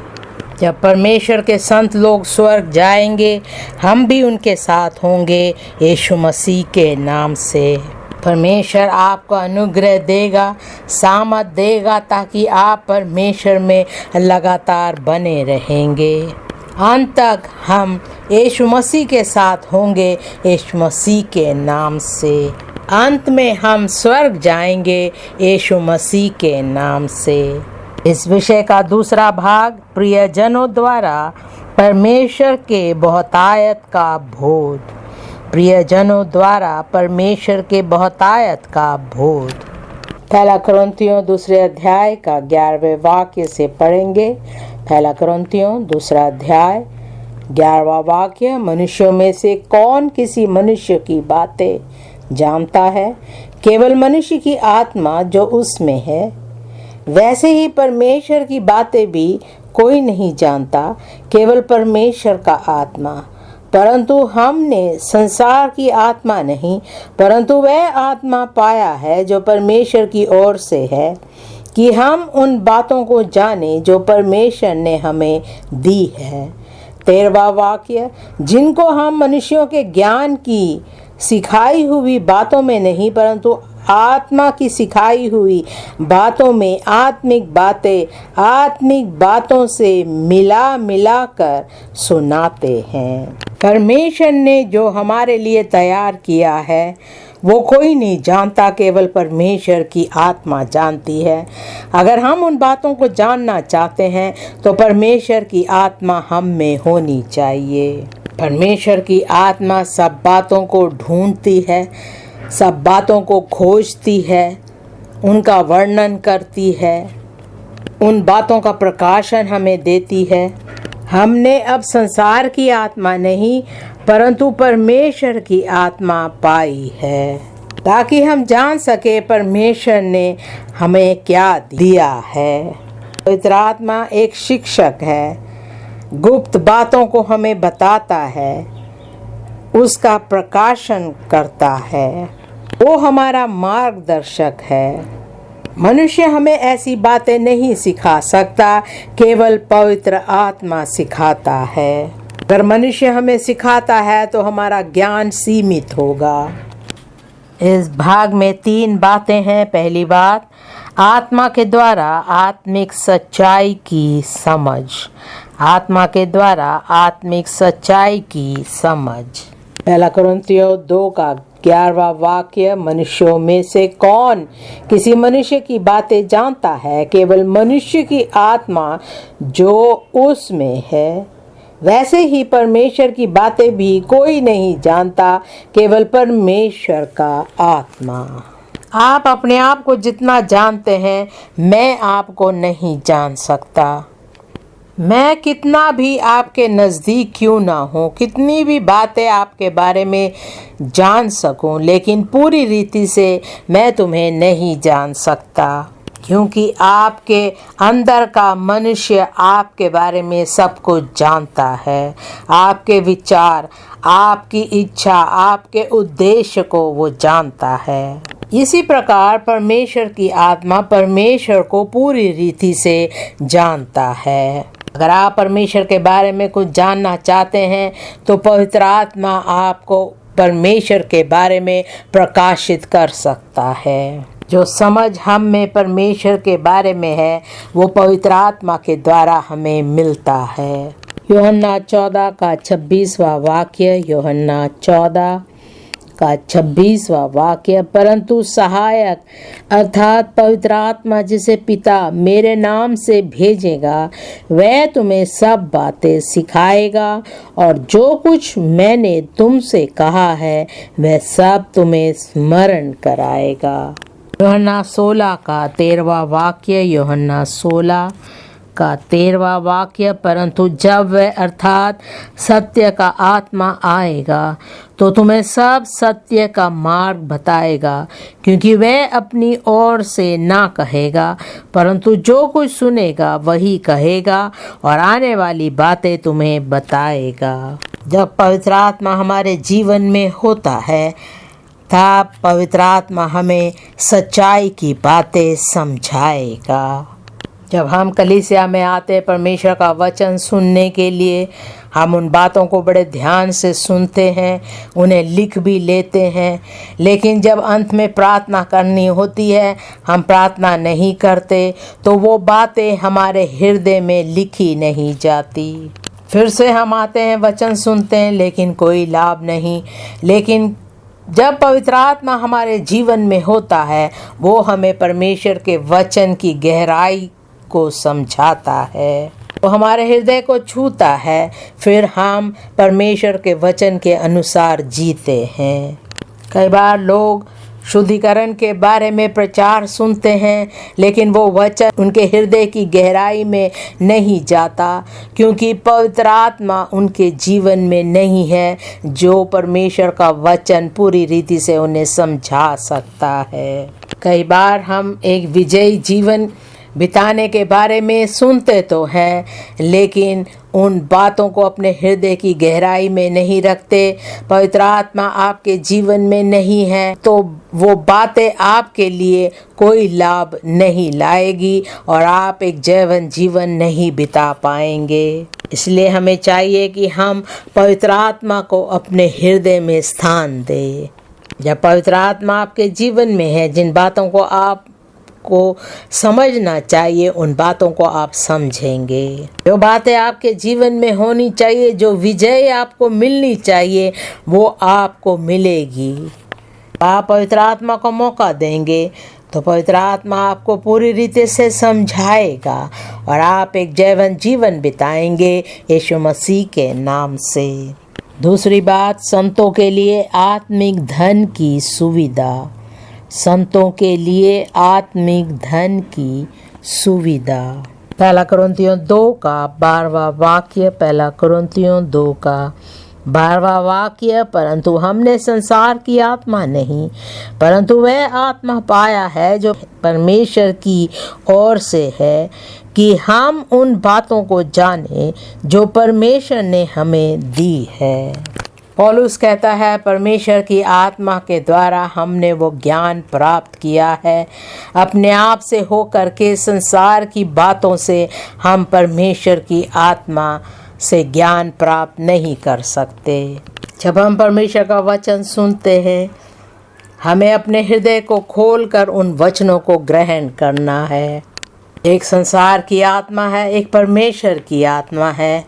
जब परमेश्वर के संत लोग स्वर्ग जाएंगे, हम भी उनके साथ होंगे यीशु मसीह के नाम से। परमेश्वर आपको अनुग्रह देगा, सामर्थ देगा, ताकि आप परमेश्वर में लगातार बने रहेंगे। अंत तक हम यीशु मसीह के साथ होंगे यीशु मसीह के नाम से। अंत में हम स्वर्ग जाएंगे यीशु मसीह के नाम से। इस विषय का दूसरा भाग, प्रियजनों द्वारा परमेश्वर के बहुतायत का बोध। प्रियजनों द्वारा परमेश्वर के बहुतायत का बोध। पहला कुरिन्थियों 2 अध्याय का 11वें वाक्य से पढ़ेंगे। पहला कुरिन्थियों 2 अध्याय 11वां वाक्य। मनुष्यों में से कौन किसी मनुष्य की बातें जानता है? केवल मनुष्य की आत्मा जो उसमें है। वैसे ही परमेश्वर की बातें भी कोई नहीं जानता, केवल परमेश्वर का आत्मा। परंतु हमने संसार की आत्मा नहीं, परंतु वह आत्मा पाया है जो परमेश्वर की ओर से है, कि हम उन बातों को जाने जो परमेश्वर ने हमें दी है। 13वां वाक्य। जिनको हम मनुष्यों के ज्ञान की सिखाई हुई बातों में नहीं, परंतु आत्मा की सिखाई हुई बातों में आत्मिक बातों से मिला कर सुनाते हैं। परमेश्वर ने जो हमारे लिए तैयार किया है वो कोई नहीं जानता, केवल परमेश्वर की आत्मा जानती है। अगर हम उन बातों को जानना चाहते हैं तो परमेश्वर की आत्मा हम में होनी चाहिए। परमेश्वर की आत्मा सब बातों को ढूंढती है, सब बातों को खोजती है, उनका वर्णन करती है, उन बातों का प्रकाशन हमें देती है। हमने अब संसार की आत्मा नहीं, परंतु परमेश्वर की आत्मा पाई है, ताकि हम जान सके परमेश्वर ने हमें क्या दिया है। पवित्र आत्मा एक शिक्षक है, गुप्त बातों को हमें बताता है, उसका प्रकाशन करता है, वो हमारा मार्गदर्शक है। मनुष्य हमें ऐसी बातें नहीं सिखा सकता, केवल पवित्र आत्मा सिखाता है। अगर मनुष्य हमें सिखाता है तो हमारा ज्ञान सीमित होगा। इस भाग में 3 बातें हैं। पहली बात, आत्मा के द्वारा आत्मिक सच्चाई की समझ। आत्मा के द्वारा आत्मिक सच्चाई की समझ। पहला कुरिन्थियों 2 का 11वां वाक्य। मनुष्यों में से कौन किसी मनुष्य की बातें जानता है? केवल मनुष्य की आत्मा जो उसमें है। वैसे ही परमेश्वर की बातें भी कोई नहीं जानता, केवल परमेश्वर का आत्मा। आप अपने आप को जितना जानते हैं, मैं आपको नहीं जान सकता। मैं कितना भी आपके नज़दीक क्यों ना हूँ, कितनी भी बातें आपके बारे में जान सकूँ, लेकिन पूरी रीति से मैं तुम्हें नहीं जान सकता। क्योंकि आपके अंदर का मनुष्य आपके बारे में सब कुछ जानता है। आपके विचार, आपकी इच्छा, आपके उद्देश्य को वो जानता है। इसी प्रकार परमेश्वर की आत्मा परमेश्वर को पूरी रीति से जानता है। अगर आप परमेश्वर के बारे में कुछ जानना चाहते हैं तो पवित्र आत्मा आपको परमेश्वर के बारे में प्रकाशित कर सकता है। जो समझ हम में परमेश्वर के बारे में है वो पवित्र आत्मा के द्वारा हमें मिलता है। यूहन्ना 14 का 26वां वाक्य, यूहन्ना 14 का 26वां वाक्य, परंतु सहायक अर्थात पवित्र आत्मा जिसे पिता मेरे नाम से भेजेगा वह तुम्हें सब बातें सिखाएगा और जो कुछ मैंने तुमसे कहा है वह सब तुम्हें स्मरण कराएगा। यूहन्ना 16 का 13वां वाक्य, यूहन्ना 16 का 13वां वाक्य, परंतु जब वह अर्थात सत्य का आत्मा आएगा तो तुम्हें सब सत्य का मार्ग बताएगा, क्योंकि वह अपनी ओर से ना कहेगा परंतु जो कुछ सुनेगा वही कहेगा और आने वाली बातें तुम्हें बताएगा। जब पवित्र आत्मा हमारे जीवन में होता है तब पवित्र आत्मा हमें सच्चाई की बातें समझाएगा। जब हम कलीसिया में आते परमेश्वर का वचन सुनने के लिए, हम उन बातों को बड़े ध्यान से सुनते हैं, उन्हें लिख भी लेते हैं, लेकिन जब अंत में प्रार्थना करनी होती है हम प्रार्थना नहीं करते तो वो बातें हमारे हृदय में लिखी नहीं जाती। फिर से हम आते हैं, वचन सुनते हैं, लेकिन कोई लाभ नहीं। लेकिन जब पवित्र आत्मा हमारे जीवन में होता है वो हमें परमेश्वर के वचन की गहराई को समझाता है, वो हमारे हृदय को छूता है, फिर हम परमेश्वर के वचन के अनुसार जीते हैं। कई बार लोग शुद्धिकरण के बारे में प्रचार सुनते हैं लेकिन वो वचन उनके हृदय की गहराई में नहीं जाता, क्योंकि पवित्र आत्मा उनके जीवन में नहीं है जो परमेश्वर का वचन पूरी रीति से उन्हें समझा सकता है। कई बार हम एक विजयी जीवन बिताने के बारे में सुनते तो हैं लेकिन उन बातों को अपने हृदय की गहराई में नहीं रखते। पवित्र आत्मा आपके जीवन में नहीं है तो वो बातें आपके लिए कोई लाभ नहीं लाएगी और आप एक जैवन जीवन नहीं बिता पाएंगे। इसलिए हमें चाहिए कि हम पवित्र आत्मा को अपने हृदय में स्थान दें। जब पवित्र आत्मा आपके जीवन में है, जिन बातों को आप को समझना चाहिए उन बातों को आप समझेंगे। जो बातें आपके जीवन में होनी चाहिए, जो विजय आपको मिलनी चाहिए वो आपको मिलेगी। आप पवित्र आत्मा को मौका देंगे तो पवित्र आत्मा आपको पूरी रीति से समझाएगा और आप एक जैवन जीवन बिताएंगे यीशु मसीह के नाम से। दूसरी बात, संतों के लिए आत्मिक धन की सुविधा। संतों के लिए आत्मिक धन की सुविधा। पहला कुरिन्थियों 2 का 12वां वाक्य, पहला कुरिन्थियों 2 का 12वां वाक्य, परंतु हमने संसार की आत्मा नहीं परंतु वह आत्मा पाया है जो परमेश्वर की ओर से है, कि हम उन बातों को जाने जो परमेश्वर ने हमें दी है। पौलुस कहता है परमेश्वर की आत्मा के द्वारा हमने वो ज्ञान प्राप्त किया है। अपने आप से होकर के संसार की बातों से हम परमेश्वर की आत्मा से ज्ञान प्राप्त नहीं कर सकते। जब हम परमेश्वर का वचन सुनते हैं हमें अपने हृदय को खोलकर उन वचनों को ग्रहण करना है। एक संसार की आत्मा है, एक परमेश्वर की आत्मा है।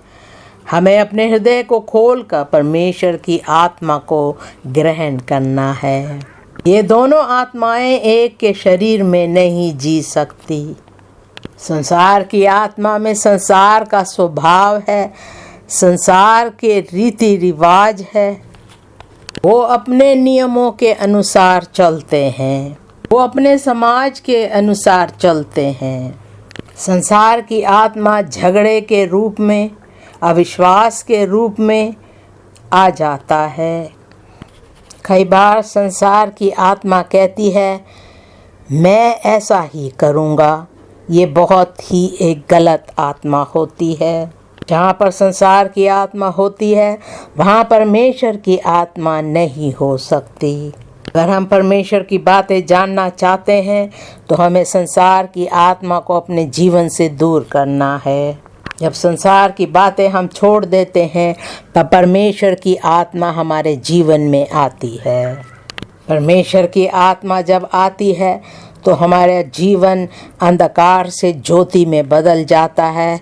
हमें अपने हृदय को खोलकर परमेश्वर की आत्मा को ग्रहण करना है। ये दोनों आत्माएं एक के शरीर में नहीं जी सकती। संसार की आत्मा में संसार का स्वभाव है, संसार के रीति रिवाज है, वो अपने नियमों के अनुसार चलते हैं, वो अपने समाज के अनुसार चलते हैं। संसार की आत्मा झगड़े के रूप में, अविश्वास के रूप में आ जाता है। कई बार संसार की आत्मा कहती है मैं ऐसा ही करूँगा। ये बहुत ही एक गलत आत्मा होती है। जहाँ पर संसार की आत्मा होती है वहाँ परमेश्वर की आत्मा नहीं हो सकती। अगर हम परमेश्वर की बातें जानना चाहते हैं तो हमें संसार की आत्मा को अपने जीवन से दूर करना है। जब संसार की बातें हम छोड़ देते हैं तब परमेश्वर की आत्मा हमारे जीवन में आती है। परमेश्वर की आत्मा जब आती है तो हमारे जीवन अंधकार से ज्योति में बदल जाता है।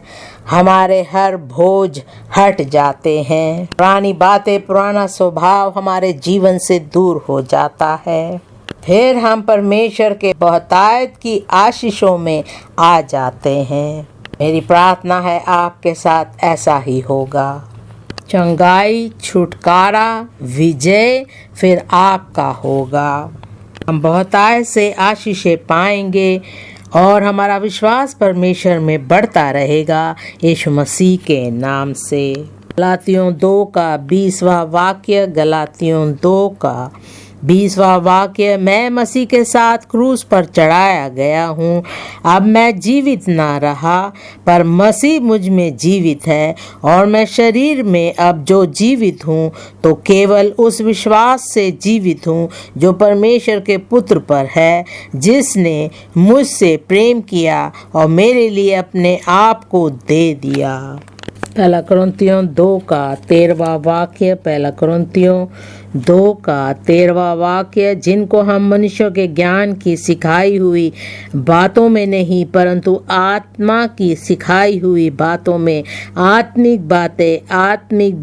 हमारे हर बोझ हट जाते हैं। पुरानी बातें, पुराना स्वभाव हमारे जीवन से दूर हो जाता है। फिर हम परमेश्वर के बहुतायत की आशीषों में आ जाते हैं। मेरी प्रार्थना है आपके साथ ऐसा ही होगा। चंगाई, छुटकारा, विजय फिर आपका होगा। हम बहुतायत से आशीषें पाएंगे और हमारा विश्वास परमेश्वर में बढ़ता रहेगा यीशु मसीह के नाम से। गलातियों 2 का 20वां वाक्य, गलातियों 2 का 20वां वाक्य, मैं मसीह के साथ क्रूस पर चढ़ाया गया हूँ। अब मैं जीवित ना रहा पर मसीह मुझ में जीवित है और मैं शरीर में अब जो जीवित हूँ तो केवल उस विश्वास से जीवित हूँ जो परमेश्वर के पुत्र पर है, जिसने मुझसे प्रेम किया और मेरे लिए अपने आप को दे दिया। पहला कुरिन्थियों 2 का 13वां वाक्य, पहला कुरिन्थियों 2 का 13वां वाक्य, जिनको हम मनुष्यों के ज्ञान की सिखाई हुई बातों में नहीं परंतु आत्मा की सिखाई हुई बातों में आत्मिक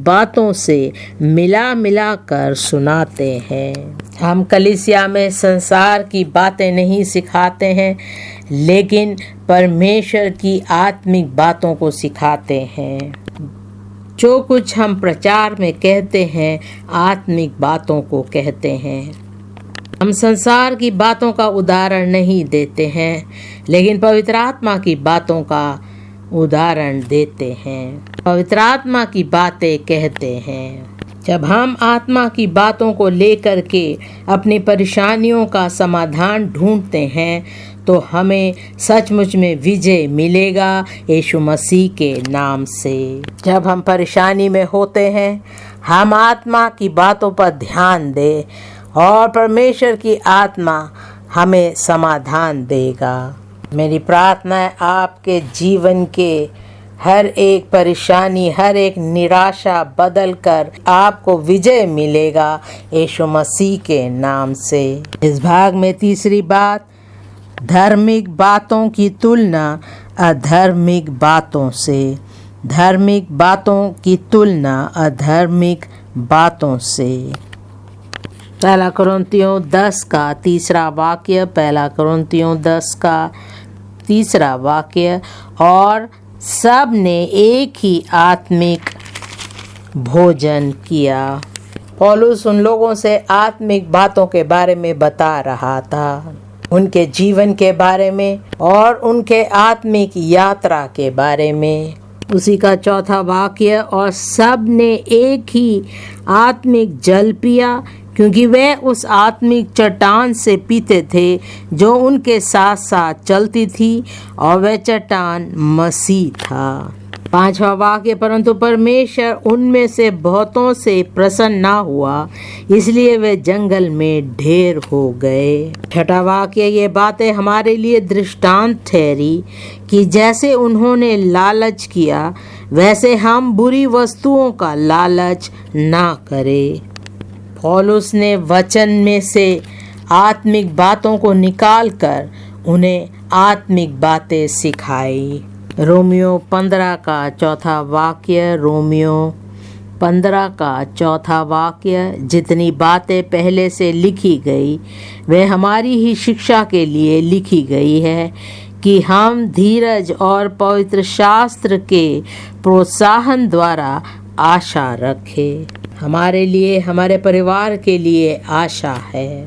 बातों से मिला मिला कर सुनाते हैं। हम कलीसिया में संसार की बातें नहीं सिखाते हैं लेकिन परमेश्वर की आत्मिक बातों को सिखाते हैं। जो कुछ हम प्रचार में कहते हैं आत्मिक बातों को कहते हैं। हम संसार की बातों का उदाहरण नहीं देते हैं लेकिन पवित्र आत्मा की बातों का उदाहरण देते हैं। पवित्र आत्मा की बातें कहते हैं। जब हम आत्मा की बातों को लेकर के अपनी परेशानियों का समाधान ढूंढते हैं तो हमें सचमुच में विजय मिलेगा यीशु मसीह के नाम से। जब हम परेशानी में होते हैं हम आत्मा की बातों पर ध्यान दें और परमेश्वर की आत्मा हमें समाधान देगा। मेरी प्रार्थना है आपके जीवन के हर एक परेशानी, हर एक निराशा बदल कर आपको विजय मिलेगा यीशु मसीह के नाम से। इस भाग में तीसरी बात, धार्मिक बातों की तुलना अधार्मिक बातों से। धार्मिक बातों की तुलना अधार्मिक बातों से। पहला कुरिन्थियों 10 का 3रा वाक्य, पहला कुरिन्थियों 10 का 3रा वाक्य, और सब ने एक ही आत्मिक भोजन किया। पौलुस उन लोगों से आत्मिक बातों के बारे में बता रहा था, उनके जीवन के बारे में और उनके आत्मिक यात्रा के बारे में। उसी का 4था वाक्य, और सब ने एक ही आत्मिक जल पिया क्योंकि वे उस आत्मिक चट्टान से पीते थे जो उनके साथ साथ चलती थी और वह चट्टान मसीह था। 5वां वाक्य, परंतु परमेश्वर उनमें से बहुतों से प्रसन्न ना हुआ इसलिए वे जंगल में ढेर हो गए। 6वां वाक्य, ये बातें हमारे लिए दृष्टांत ठहरी कि जैसे उन्होंने लालच किया वैसे हम बुरी वस्तुओं का लालच ना करें। पौलुस ने वचन में से आत्मिक बातों को निकालकर उन्हें आत्मिक बातें सिखाई। रोमियो 15 का 4था वाक्य, रोमियो 15 का 4था वाक्य, जितनी बातें पहले से लिखी गई वे हमारी ही शिक्षा के लिए लिखी गई है कि हम धीरज और पवित्र शास्त्र के प्रोत्साहन द्वारा आशा रखें। हमारे लिए, हमारे परिवार के लिए आशा है,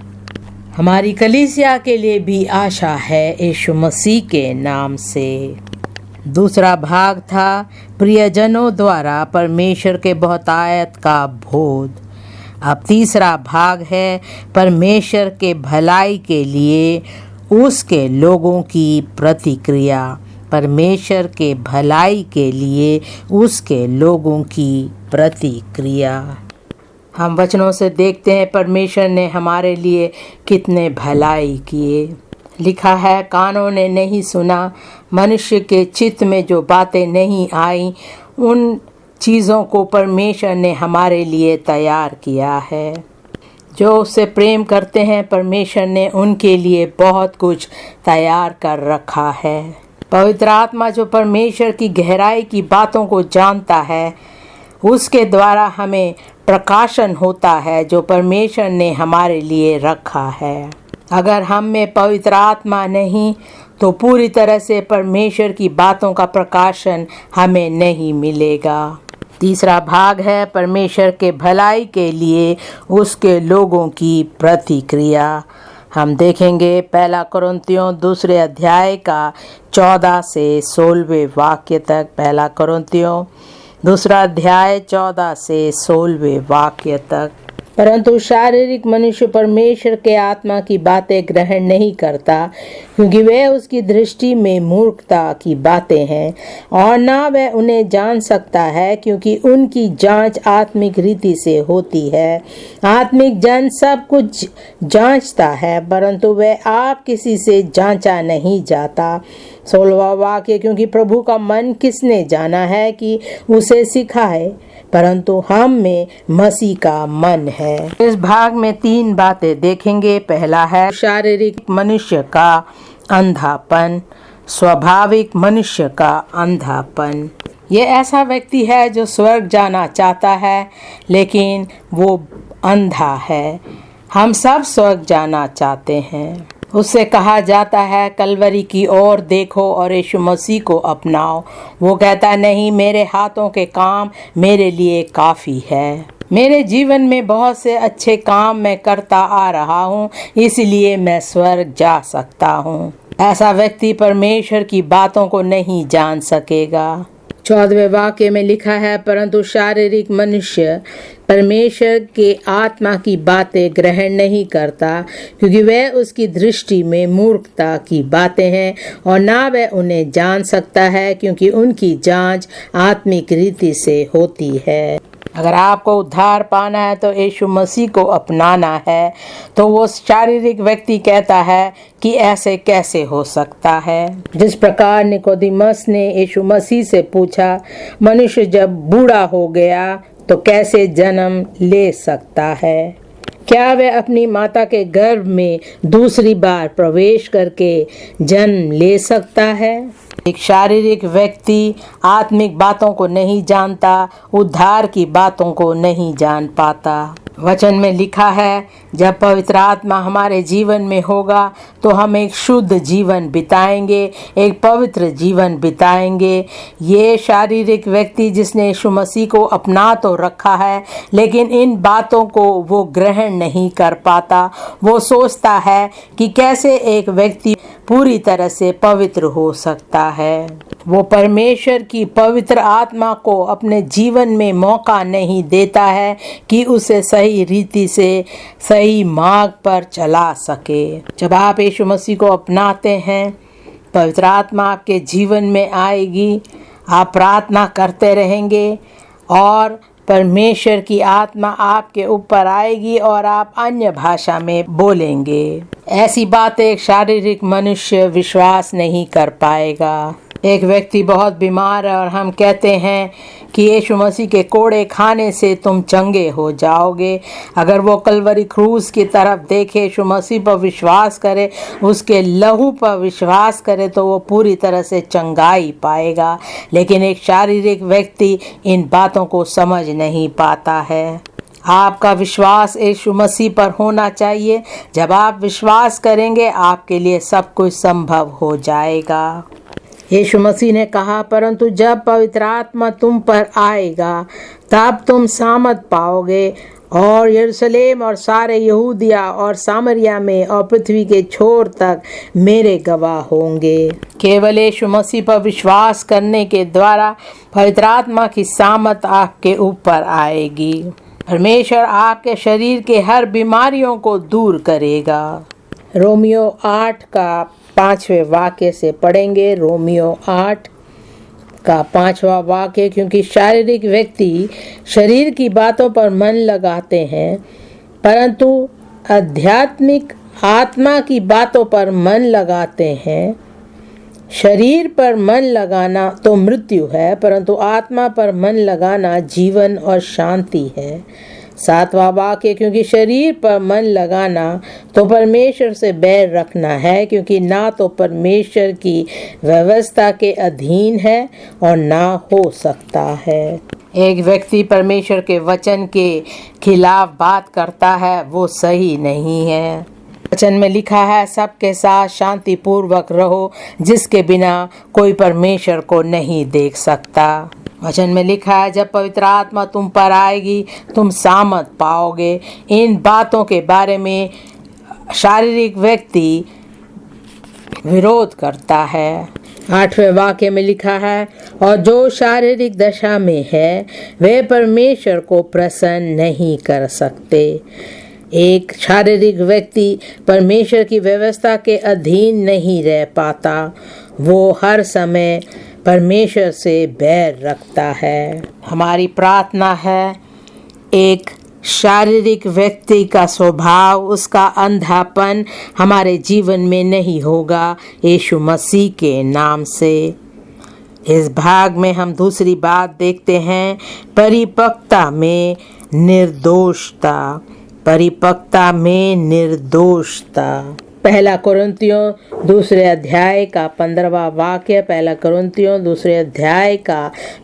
हमारी कलीसिया के लिए भी आशा है यीशु मसीह के नाम से। दूसरा भाग था प्रियजनों द्वारा परमेश्वर के बहुतायत का बोध। अब तीसरा भाग है परमेश्वर के भलाई के लिए उसके लोगों की प्रतिक्रिया। परमेश्वर के भलाई के लिए उसके लोगों की प्रतिक्रिया। हम वचनों से देखते हैं परमेश्वर ने हमारे लिए कितने भलाई किए। लिखा है, कानों ने नहीं सुना, मनुष्य के चित्त में जो बातें नहीं आई, उन चीज़ों को परमेश्वर ने हमारे लिए तैयार किया है। जो उससे प्रेम करते हैं, परमेश्वर ने उनके लिए बहुत कुछ तैयार कर रखा है। पवित्र आत्मा जो परमेश्वर की गहराई की बातों को जानता है, उसके द्वारा हमें प्रकाशन होता है जो परमेश्वर ने हमारे लिए रखा है। अगर हम में पवित्र आत्मा नहीं तो पूरी तरह से परमेश्वर की बातों का प्रकाशन हमें नहीं मिलेगा। तीसरा भाग है परमेश्वर के भलाई के लिए उसके लोगों की प्रतिक्रिया। हम देखेंगे 1 कुरिन्थियों 2 अध्याय का 14 से 16वें वाक्य तक। 1 कुरिन्थियों 2 अध्याय 14 से 16वें वाक्य तक। परंतु शारीरिक मनुष्य परमेश्वर के आत्मा की बातें ग्रहण नहीं करता, क्योंकि वह उसकी दृष्टि में मूर्खता की बातें हैं, और ना वह उन्हें जान सकता है, क्योंकि उनकी जांच आत्मिक रीति से होती है। आत्मिक जन सब कुछ जांचता है, परंतु वह आप किसी से जांचा नहीं जाता। 16वां वाक्य, क्योंकि प्रभु का मन किसने जाना है कि उसे सिखाए, परंतु हम में मसीह का मन है। इस भाग में 3 बातें देखेंगे। पहला है शारीरिक मनुष्य का अंधापन, स्वाभाविक मनुष्य का अंधापन। ये ऐसा व्यक्ति है जो स्वर्ग जाना चाहता है, लेकिन वो अंधा है। हम सब स्वर्ग जाना चाहते हैं। उससे कहा जाता है कलवरी की ओर देखो और यीशु मसीह को अपनाओ। वो कहता नहीं, मेरे हाथों के काम मेरे लिए काफ़ी है। मेरे जीवन में बहुत से अच्छे काम मैं करता आ रहा हूँ, इसलिए मैं स्वर्ग जा सकता हूँ। ऐसा व्यक्ति परमेश्वर की बातों को नहीं जान सकेगा। 14वें वाक्य में लिखा है, परंतु शारीरिक मनुष्य परमेश्वर के आत्मा की बातें ग्रहण नहीं करता, क्योंकि वह उसकी दृष्टि में मूर्खता की बातें हैं, और ना वह उन्हें जान सकता है, क्योंकि उनकी जांच आत्मिक रीति से होती है। अगर आपको उद्धार पाना है तो यीशु मसीह को अपनाना है, तो वो शारीरिक व्यक्ति कहता है कि ऐसे कैसे हो सकता है। जिस प्रकार निकोदेमस ने यीशु मसीह से पूछा, मनुष्य जब बूढ़ा हो गया तो कैसे जन्म ले सकता है? क्या वह अपनी माता के गर्भ में दूसरी बार प्रवेश करके जन्म ले सकता है? एक शारीरिक व्यक्ति आत्मिक बातों को नहीं जानता, उद्धार की बातों को नहीं जान पाता। वचन में लिखा है, जब पवित्र आत्मा हमारे जीवन में होगा तो हम एक शुद्ध जीवन बिताएंगे, एक पवित्र जीवन बिताएंगे। ये शारीरिक व्यक्ति जिसने यीशु मसीह को अपना तो रखा है, लेकिन इन बातों को वो ग्रहण नहीं कर पाता। वो सोचता है कि कैसे एक व्यक्ति पूरी तरह से पवित्र हो सकता है। वो परमेश्वर की पवित्र आत्मा को अपने जीवन में मौका नहीं देता है कि उसे सही रीति से सही मार्ग पर चला सके। जब आप यीशु मसीह को अपनाते हैं, पवित्र आत्मा आपके जीवन में आएगी, आप प्रार्थना करते रहेंगे और परमेश्वर की आत्मा आपके ऊपर आएगी और आप अन्य भाषा में बोलेंगे। ऐसी बातें एक शारीरिक मनुष्य विश्वास नहीं कर पाएगा। एक व्यक्ति बहुत बीमार है और हम कहते हैं कि यीशु मसीह के कोड़े खाने से तुम चंगे हो जाओगे। अगर वो कलवरी क्रूस की तरफ देखे, यीशु मसीह पर विश्वास करे, उसके लहू पर विश्वास करे, तो वो पूरी तरह से चंगाई पाएगा। लेकिन एक शारीरिक व्यक्ति इन बातों को समझ नहीं पाता है। आपका विश्वास यीशु मसीह पर होना चाहिए। जब आप विश्वास करेंगे, आपके लिए सब कुछ संभव हो जाएगा। यीशु मसीह ने कहा, परंतु जब पवित्र आत्मा तुम पर आएगा, तब तुम सामर्थ पाओगे और यरूशलेम और सारे यहूदिया और सामरिया में और पृथ्वी के छोर तक मेरे गवाह होंगे। केवल यीशु मसीह पर विश्वास करने के द्वारा पवित्र आत्मा की सामर्थ आपके ऊपर आएगी। परमेश्वर आपके शरीर के हर बीमारियों को दूर करेगा। रोमियो 8 का 5वें वाक्य से पढ़ेंगे। रोमियो 8 का 5वां वाक्य, क्योंकि शारीरिक व्यक्ति शरीर की बातों पर मन लगाते हैं, परंतु आध्यात्मिक आत्मा की बातों पर मन लगाते हैं। शरीर पर मन लगाना तो मृत्यु है, परंतु आत्मा पर मन लगाना जीवन और शांति है। 7वां वाक्य, क्योंकि शरीर पर मन लगाना तो परमेश्वर से बैर रखना है, क्योंकि ना तो परमेश्वर की व्यवस्था के अधीन है और ना हो सकता है। एक व्यक्ति परमेश्वर के वचन के खिलाफ बात करता है, वो सही नहीं है। वचन में लिखा है, सबके साथ शांति पूर्वक रहो, जिसके बिना कोई परमेश्वर को नहीं देख सकता। वचन में लिखा है, जब पवित्र आत्मा तुम पर आएगी तुम सामर्थ पाओगे। इन बातों के बारे में शारीरिक व्यक्ति विरोध करता है। 8वें वाक्य में लिखा है, और जो शारीरिक दशा में है वे परमेश्वर को प्रसन्न नहीं कर सकते। एक शारीरिक व्यक्ति परमेश्वर की व्यवस्था के अधीन नहीं रह पाता, वो हर समय परमेश्वर से बैर रखता है। हमारी प्रार्थना है, एक शारीरिक व्यक्ति का स्वभाव, उसका अंधापन हमारे जीवन में नहीं होगा, यीशु मसीह के नाम से। इस भाग में हम दूसरी बात देखते हैं, परिपक्वता में निर्दोषता। परिपक्वता में निर्दोषता। 1 कुरिन्थियों 2 अध्याय का 15वां वाक्य। 1 कुरिन्थियों 2 अध्याय का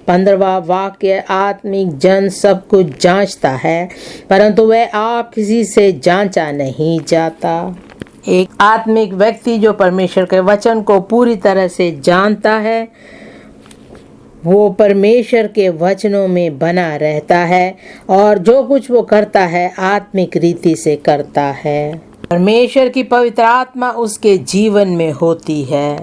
15वां वाक्य, आत्मिक जन सब कुछ जांचता है, परंतु वह आप किसी से जांचा नहीं जाता। एक आत्मिक व्यक्ति जो परमेश्वर के वचन को पूरी तरह से जानता है, वो परमेश्वर के वचनों में बना रहता है और जो कुछ वो करता है आत्मिक रीति से करता है। परमेश्वर की पवित्र आत्मा उसके जीवन में होती है।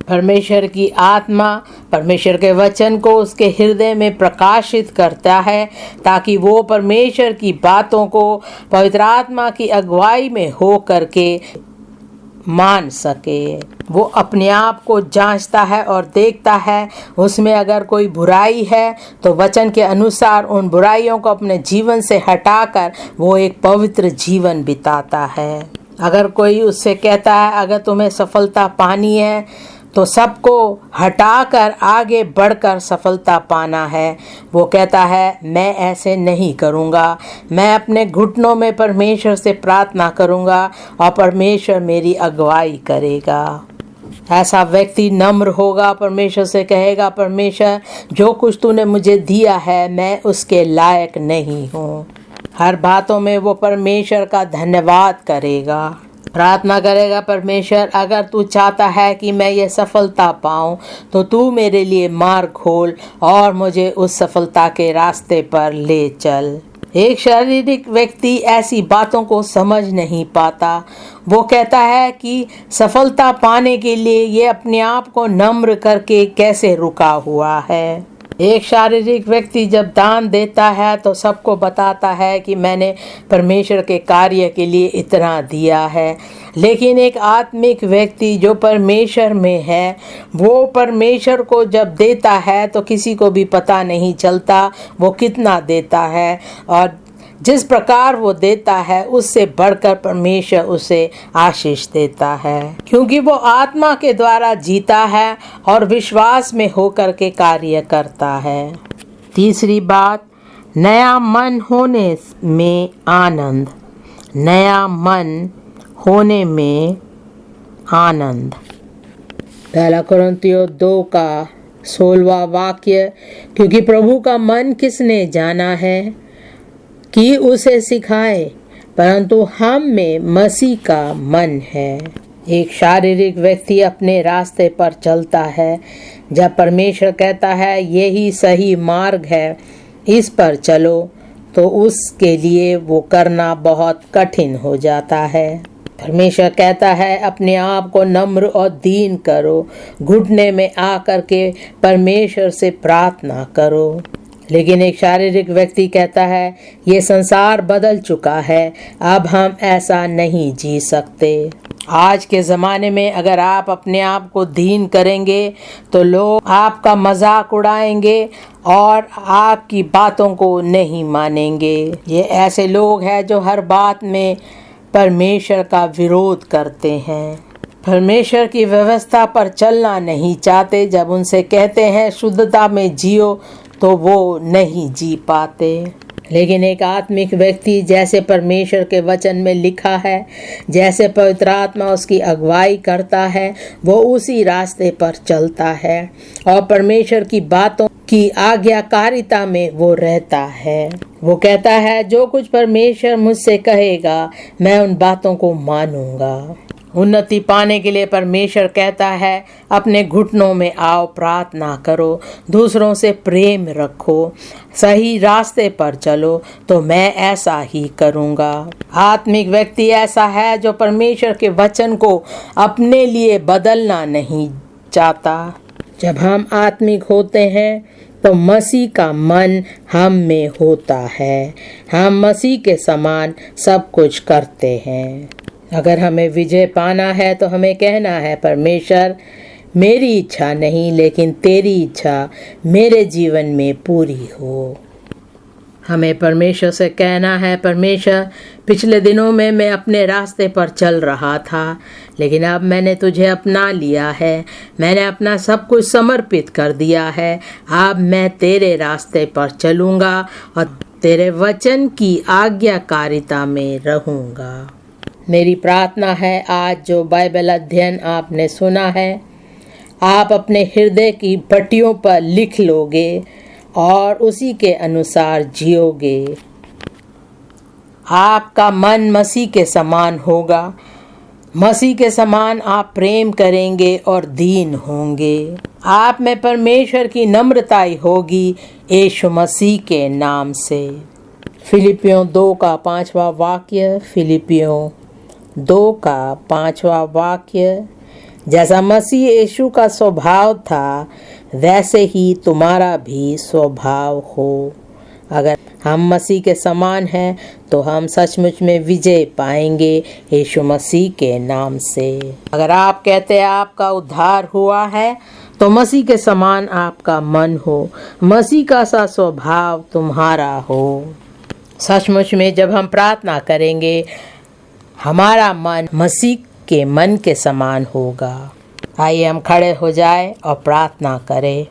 परमेश्वर की आत्मा परमेश्वर के वचन को उसके हृदय में प्रकाशित करता है, ताकि वो परमेश्वर की बातों को पवित्र आत्मा की अगुवाई में हो करके मान सके। वो अपने आप को जांचता है और देखता है, उसमें अगर कोई बुराई है तो वचन के अनुसार उन बुराइयों को अपने जीवन से हटाकर वो एक पवित्र जीवन बिताता है। अगर कोई उससे कहता है अगर तुम्हें सफलता पानी है तो सबको हटाकर आगे बढ़कर सफलता पाना है, वो कहता है मैं ऐसे नहीं करूँगा, मैं अपने घुटनों में परमेश्वर से प्रार्थना करूँगा और परमेश्वर मेरी अगुवाई करेगा। ऐसा व्यक्ति नम्र होगा, परमेश्वर से कहेगा परमेश्वर जो कुछ तूने मुझे दिया है मैं उसके लायक नहीं हूँ। हर बातों में वो परमेश्वर का धन्यवाद करेगा, प्रार्थना करेगा, परमेश्वर अगर तू चाहता है कि मैं ये सफलता पाऊँ तो तू मेरे लिए मार्ग खोल और मुझे उस सफलता के रास्ते पर ले चल। एक शारीरिक व्यक्ति ऐसी बातों को समझ नहीं पाता। वो कहता है कि सफलता पाने के लिए ये अपने आप को नम्र करके कैसे रुका हुआ है। एक शारीरिक व्यक्ति जब दान देता है तो सबको बताता है कि मैंने परमेश्वर के कार्य के लिए इतना दिया है, लेकिन एक आत्मिक व्यक्ति जो परमेश्वर में है वो परमेश्वर को जब देता है तो किसी को भी पता नहीं चलता वो कितना देता है, और जिस प्रकार वो देता है उससे बढ़कर परमेश्वर उसे आशीष देता है, क्योंकि वो आत्मा के द्वारा जीता है और विश्वास में होकर के कार्य करता है। तीसरी बात, नया मन होने में आनंद। नया मन होने में आनंद। 1 कुरिन्थियों 2 का 16वां वाक्य, क्योंकि प्रभु का मन किसने जाना है कि उसे सिखाए, परंतु हम में मसीह का मन है। एक शारीरिक व्यक्ति अपने रास्ते पर चलता है, जब परमेश्वर कहता है यही सही मार्ग है इस पर चलो, तो उसके लिए वो करना बहुत कठिन हो जाता है। परमेश्वर कहता है अपने आप को नम्र और दीन करो, घुटने में आकर के परमेश्वर से प्रार्थना करो। लेकिन एक शारीरिक व्यक्ति कहता है, ये संसार बदल चुका है, अब हम ऐसा नहीं जी सकते। आज के ज़माने में अगर आप अपने आप को दीन करेंगे तो लोग आपका मजाक उड़ाएंगे और आपकी बातों को नहीं मानेंगे। ये ऐसे लोग हैं जो हर बात में परमेश्वर का विरोध करते हैं, परमेश्वर की व्यवस्था पर चलना नहीं चाहते। जब उनसे कहते हैं शुद्धता में जियो तो वो नहीं जी पाते। लेकिन एक आत्मिक व्यक्ति, जैसे परमेश्वर के वचन में लिखा है, जैसे पवित्र आत्मा उसकी अगुवाई करता है, वो उसी रास्ते पर चलता है और परमेश्वर की बातों की आज्ञाकारिता में वो रहता है। वो कहता है, जो कुछ परमेश्वर मुझसे कहेगा मैं उन बातों को मानूंगा। उन्नति पाने के लिए परमेश्वर कहता है, अपने घुटनों में आओ, प्रार्थना करो, दूसरों से प्रेम रखो, सही रास्ते पर चलो, तो मैं ऐसा ही करूँगा। आत्मिक व्यक्ति ऐसा है जो परमेश्वर के वचन को अपने लिए बदलना नहीं चाहता। जब हम आत्मिक होते हैं तो मसीह का मन हम में होता है, हम मसीह के समान सब कुछ करते हैं। अगर हमें विजय पाना है तो हमें कहना है, परमेश्वर मेरी इच्छा नहीं लेकिन तेरी इच्छा मेरे जीवन में पूरी हो। हमें परमेश्वर से कहना है, परमेश्वर पिछले दिनों में मैं अपने रास्ते पर चल रहा था, लेकिन अब मैंने तुझे अपना लिया है, मैंने अपना सब कुछ समर्पित कर दिया है। अब मैं तेरे रास्ते पर चलूँगा और तेरे वचन की आज्ञाकारिता में रहूँगा। मेरी प्रार्थना है, आज जो बाइबल अध्ययन आपने सुना है, आप अपने हृदय की पट्टियों पर लिख लोगे और उसी के अनुसार जियोगे। आपका मन मसीह के समान होगा, मसीह के समान आप प्रेम करेंगे और दीन होंगे। आप में परमेश्वर की नम्रताई होगी यीशु मसीह के नाम से। फिलिपियों 2 का 5वां वाक्य, फिलिपियों 2 का 5वां वाक्य, जैसा मसीह यीशु का स्वभाव था वैसे ही तुम्हारा भी स्वभाव हो। अगर हम मसीह के समान हैं तो हम सचमुच में विजय पाएंगे यीशु मसीह के नाम से। अगर आप कहते हैं आपका उद्धार हुआ है तो मसीह के समान आपका मन हो, मसीह का सा स्वभाव तुम्हारा हो। सचमुच में जब हम प्रार्थना करेंगे हमारा मन मसीह के मन के समान होगा। आइए हम खड़े हो जाएं और प्रार्थना करें।